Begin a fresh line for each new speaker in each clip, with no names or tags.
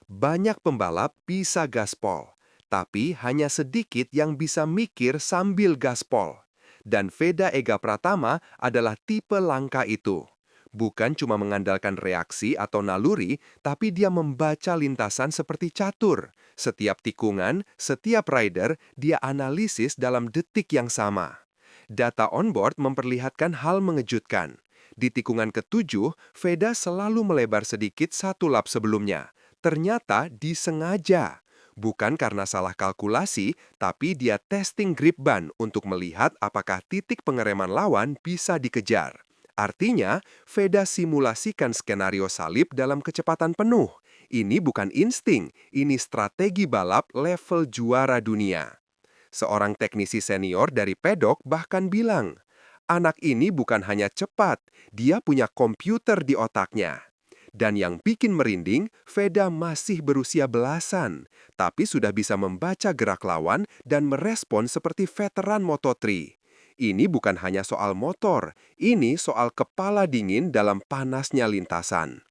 Banyak pembalap bisa gaspol, tapi hanya sedikit yang bisa mikir sambil gaspol. Dan Veda Ega Pratama adalah tipe langka itu. Bukan cuma mengandalkan reaksi atau naluri, tapi dia membaca lintasan seperti catur. Setiap tikungan, setiap rider, dia analisis dalam detik yang sama. Data onboard memperlihatkan hal mengejutkan. Di tikungan ketujuh, Veda selalu melebar sedikit satu lap sebelumnya. Ternyata disengaja. Bukan karena salah kalkulasi, tapi dia testing grip ban untuk melihat apakah titik pengereman lawan bisa dikejar. Artinya, Veda simulasikan skenario salib dalam kecepatan penuh. Ini bukan insting, ini strategi balap level juara dunia. Seorang teknisi senior dari pedok bahkan bilang, anak ini bukan hanya cepat, dia punya komputer di otaknya. Dan yang bikin merinding, Veda masih berusia belasan, tapi sudah bisa membaca gerak lawan dan merespon seperti veteran Moto3. Ini bukan hanya soal motor, ini soal kepala dingin dalam panasnya lintasan.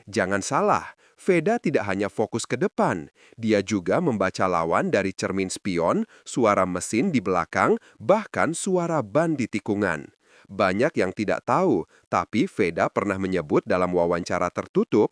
Jangan salah, Veda tidak hanya fokus ke depan, dia juga membaca lawan dari cermin spion, suara mesin di belakang, bahkan suara ban di tikungan. Banyak yang tidak tahu, tapi Veda pernah menyebut dalam wawancara tertutup,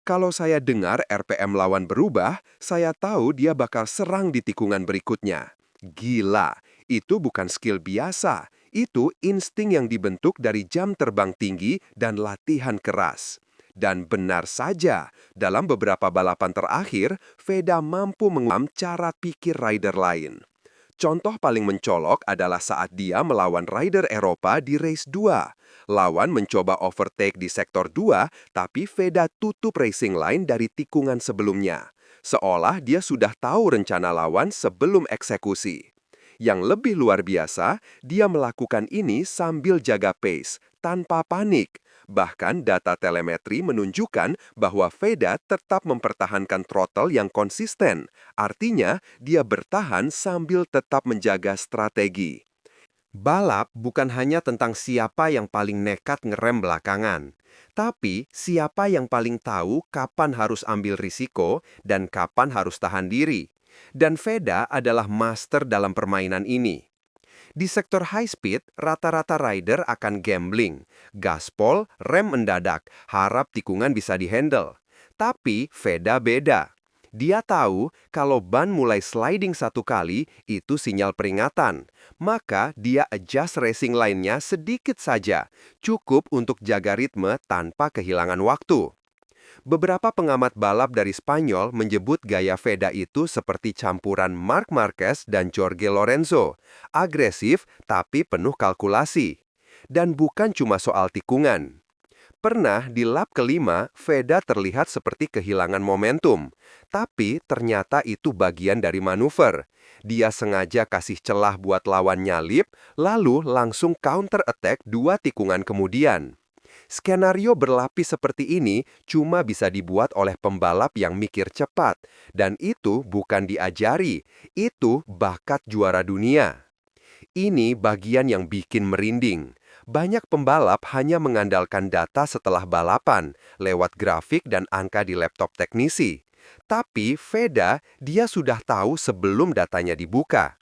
kalau saya dengar RPM lawan berubah, saya tahu dia bakal serang di tikungan berikutnya. Gila, itu bukan skill biasa, itu insting yang dibentuk dari jam terbang tinggi dan latihan keras. Dan benar saja, dalam beberapa balapan terakhir, Veda mampu mengubah cara pikir rider lain. Contoh paling mencolok adalah saat dia melawan rider Eropa di race 2. Lawan mencoba overtake di sektor 2, tapi Veda tutup racing line dari tikungan sebelumnya. Seolah dia sudah tahu rencana lawan sebelum eksekusi. Yang lebih luar biasa, dia melakukan ini sambil jaga pace, tanpa panik. Bahkan data telemetri menunjukkan bahwa Veda tetap mempertahankan throttle yang konsisten. Artinya, dia bertahan sambil tetap menjaga strategi. Balap bukan hanya tentang siapa yang paling nekat ngerem belakangan, tapi siapa yang paling tahu kapan harus ambil risiko dan kapan harus tahan diri. Dan Veda adalah master dalam permainan ini. Di sektor high speed, rata-rata rider akan gambling, gaspol, rem mendadak, harap tikungan bisa dihandle. Tapi Veda beda. Dia tahu kalau ban mulai sliding satu kali, itu sinyal peringatan. Maka dia adjust racing line-nya sedikit saja, cukup untuk jaga ritme tanpa kehilangan waktu. Beberapa pengamat balap dari Spanyol menyebut gaya Veda itu seperti campuran Marc Marquez dan Jorge Lorenzo. Agresif tapi penuh kalkulasi. Dan bukan cuma soal tikungan. Pernah di lap kelima, Veda terlihat seperti kehilangan momentum. Tapi ternyata itu bagian dari manuver. Dia sengaja kasih celah buat lawan nyalip, lalu langsung counter attack 2 tikungan kemudian. Skenario berlapis seperti ini cuma bisa dibuat oleh pembalap yang mikir cepat. Dan itu bukan diajari, itu bakat juara dunia. Ini bagian yang bikin merinding. Banyak pembalap hanya mengandalkan data setelah balapan, lewat grafik dan angka di laptop teknisi. Tapi Veda, dia sudah tahu sebelum datanya dibuka.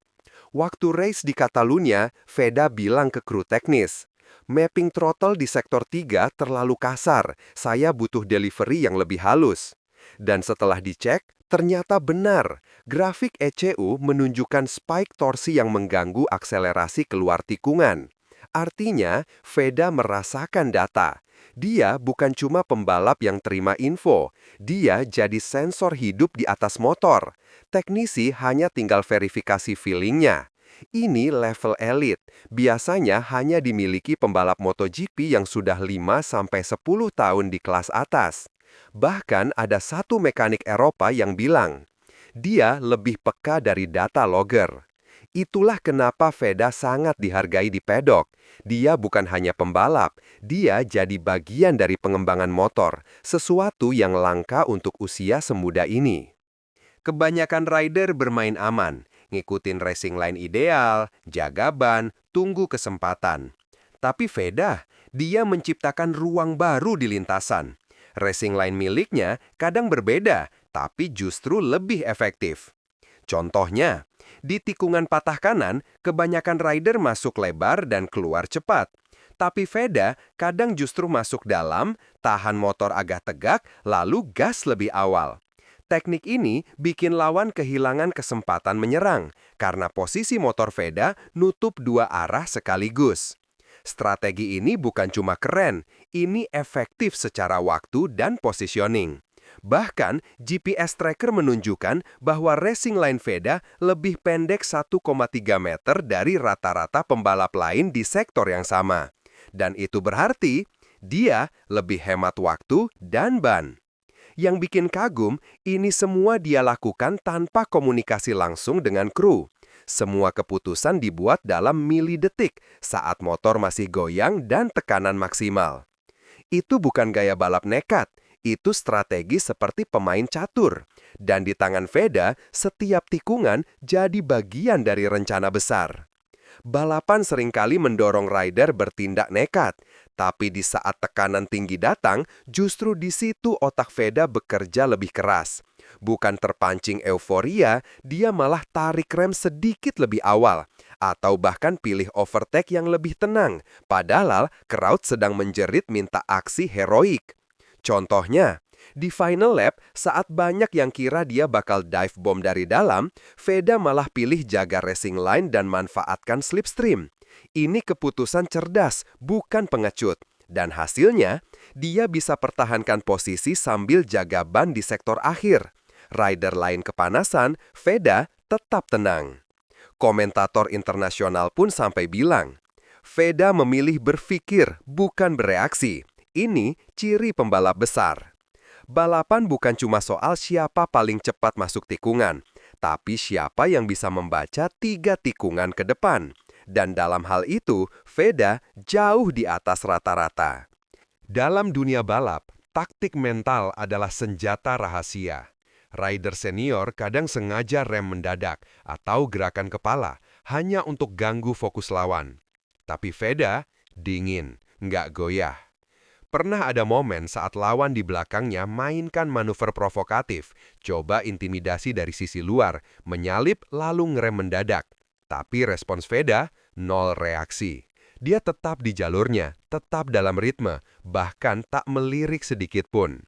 Waktu race di Catalunya, Veda bilang ke kru teknis, mapping throttle di sektor 3 terlalu kasar, saya butuh delivery yang lebih halus. Dan setelah dicek, ternyata benar, grafik ECU menunjukkan spike torsi yang mengganggu akselerasi keluar tikungan. Artinya, Veda merasakan data. Dia bukan cuma pembalap yang terima info, dia jadi sensor hidup di atas motor. Teknisi hanya tinggal verifikasi feelingnya. Ini level elit, biasanya hanya dimiliki pembalap MotoGP yang sudah 5-10 tahun di kelas atas. Bahkan ada satu mekanik Eropa yang bilang, dia lebih peka dari data logger. Itulah kenapa Veda sangat dihargai di pedok. Dia bukan hanya pembalap, dia jadi bagian dari pengembangan motor, sesuatu yang langka untuk usia semuda ini. Kebanyakan rider bermain aman, ngikutin racing line ideal, jaga ban, tunggu kesempatan. Tapi Veda, dia menciptakan ruang baru di lintasan. Racing line miliknya kadang berbeda tapi justru lebih efektif. Contohnya, di tikungan patah kanan, kebanyakan rider masuk lebar dan keluar cepat. Tapi Veda kadang justru masuk dalam, tahan motor agak tegak, lalu gas lebih awal. Teknik ini bikin lawan kehilangan kesempatan menyerang, karena posisi motor Veda nutup dua arah sekaligus. Strategi ini bukan cuma keren, ini efektif secara waktu dan positioning. Bahkan, GPS tracker menunjukkan bahwa racing line Veda lebih pendek 1,3 meter dari rata-rata pembalap lain di sektor yang sama. Dan itu berarti, dia lebih hemat waktu dan ban. Yang bikin kagum, ini semua dia lakukan tanpa komunikasi langsung dengan kru. Semua keputusan dibuat dalam milidetik saat motor masih goyang dan tekanan maksimal. Itu bukan gaya balap nekat, itu strategi seperti pemain catur. Dan di tangan Veda, setiap tikungan jadi bagian dari rencana besar. Balapan seringkali mendorong rider bertindak nekat, tapi di saat tekanan tinggi datang, justru di situ otak Veda bekerja lebih keras. Bukan terpancing euforia, dia malah tarik rem sedikit lebih awal, atau bahkan pilih overtake yang lebih tenang, padahal crowd sedang menjerit minta aksi heroik. Contohnya, di final lap, saat banyak yang kira dia bakal dive bomb dari dalam, Veda malah pilih jaga racing line dan manfaatkan slipstream. Ini keputusan cerdas, bukan pengecut. Dan hasilnya, dia bisa pertahankan posisi sambil jaga ban di sektor akhir. Rider lain kepanasan, Veda tetap tenang. Komentator internasional pun sampai bilang, Veda memilih berpikir, bukan bereaksi. Ini ciri pembalap besar. Balapan bukan cuma soal siapa paling cepat masuk tikungan, tapi siapa yang bisa membaca 3 tikungan ke depan. Dan dalam hal itu, Veda jauh di atas rata-rata. Dalam dunia balap, taktik mental adalah senjata rahasia. Rider senior kadang sengaja rem mendadak atau gerakan kepala hanya untuk ganggu fokus lawan. Tapi Veda dingin, nggak goyah. Pernah ada momen saat lawan di belakangnya mainkan manuver provokatif, coba intimidasi dari sisi luar, menyalip lalu ngerem mendadak. Tapi respons Veda, nol reaksi. Dia tetap di jalurnya, tetap dalam ritme, bahkan tak melirik sedikit pun.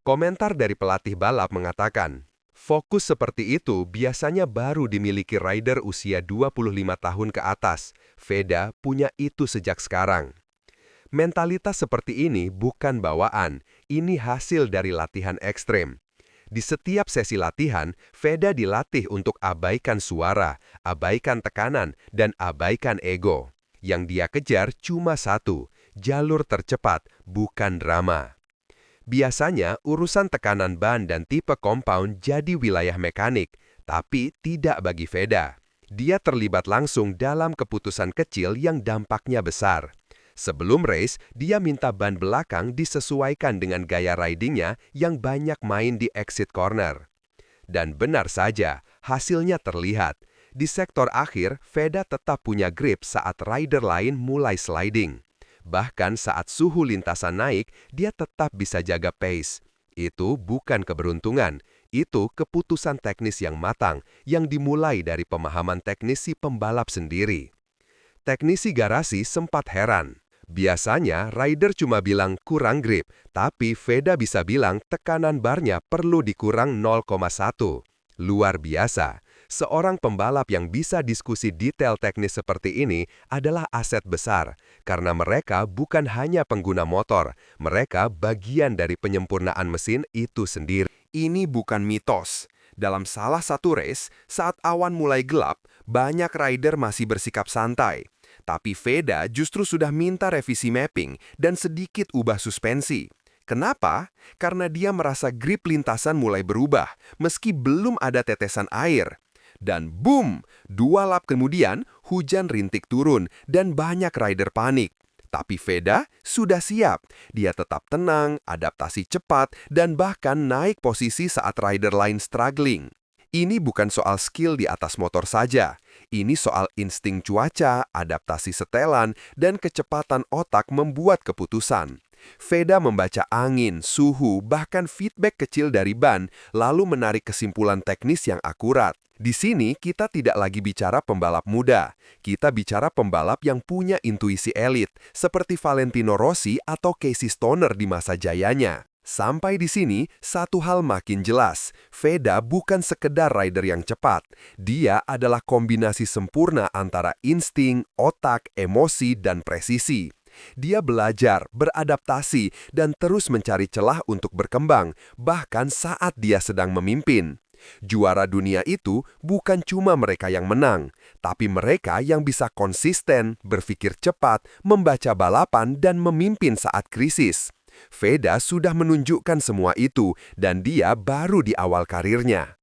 Komentar dari pelatih balap mengatakan, fokus seperti itu biasanya baru dimiliki rider usia 25 tahun ke atas. Veda punya itu sejak sekarang. Mentalitas seperti ini bukan bawaan, ini hasil dari latihan ekstrem. Di setiap sesi latihan, Veda dilatih untuk abaikan suara, abaikan tekanan, dan abaikan ego. Yang dia kejar cuma satu, jalur tercepat, bukan drama. Biasanya, urusan tekanan ban dan tipe compound jadi wilayah mekanik, tapi tidak bagi Veda. Dia terlibat langsung dalam keputusan kecil yang dampaknya besar. Sebelum race, dia minta ban belakang disesuaikan dengan gaya ridingnya yang banyak main di exit corner. Dan benar saja, hasilnya terlihat. Di sektor akhir, Veda tetap punya grip saat rider lain mulai sliding. Bahkan saat suhu lintasan naik, dia tetap bisa jaga pace. Itu bukan keberuntungan, itu keputusan teknis yang matang yang dimulai dari pemahaman teknis si pembalap sendiri. Teknisi garasi sempat heran. Biasanya, rider cuma bilang kurang grip, tapi Veda bisa bilang tekanan barnya perlu dikurang 0,1. Luar biasa. Seorang pembalap yang bisa diskusi detail teknis seperti ini adalah aset besar, karena mereka bukan hanya pengguna motor, mereka bagian dari penyempurnaan mesin itu sendiri. Ini bukan mitos. Dalam salah satu race, saat awan mulai gelap, banyak rider masih bersikap santai. Tapi Veda justru sudah minta revisi mapping dan sedikit ubah suspensi. Kenapa? Karena dia merasa grip lintasan mulai berubah, meski belum ada tetesan air. Dan boom, 2 lap kemudian hujan rintik turun dan banyak rider panik. Tapi Veda sudah siap. Dia tetap tenang, adaptasi cepat, dan bahkan naik posisi saat rider lain struggling. Ini bukan soal skill di atas motor saja. Ini soal insting cuaca, adaptasi setelan, dan kecepatan otak membuat keputusan. Veda membaca angin, suhu, bahkan feedback kecil dari ban, lalu menarik kesimpulan teknis yang akurat. Di sini kita tidak lagi bicara pembalap muda, kita bicara pembalap yang punya intuisi elit, seperti Valentino Rossi atau Casey Stoner di masa jayanya. Sampai di sini, satu hal makin jelas, Veda bukan sekedar rider yang cepat. Dia adalah kombinasi sempurna antara insting, otak, emosi, dan presisi. Dia belajar, beradaptasi, dan terus mencari celah untuk berkembang, bahkan saat dia sedang memimpin. Juara dunia itu bukan cuma mereka yang menang, tapi mereka yang bisa konsisten, berpikir cepat, membaca balapan, dan memimpin saat krisis. Veda sudah menunjukkan semua itu, dan dia baru di awal karirnya.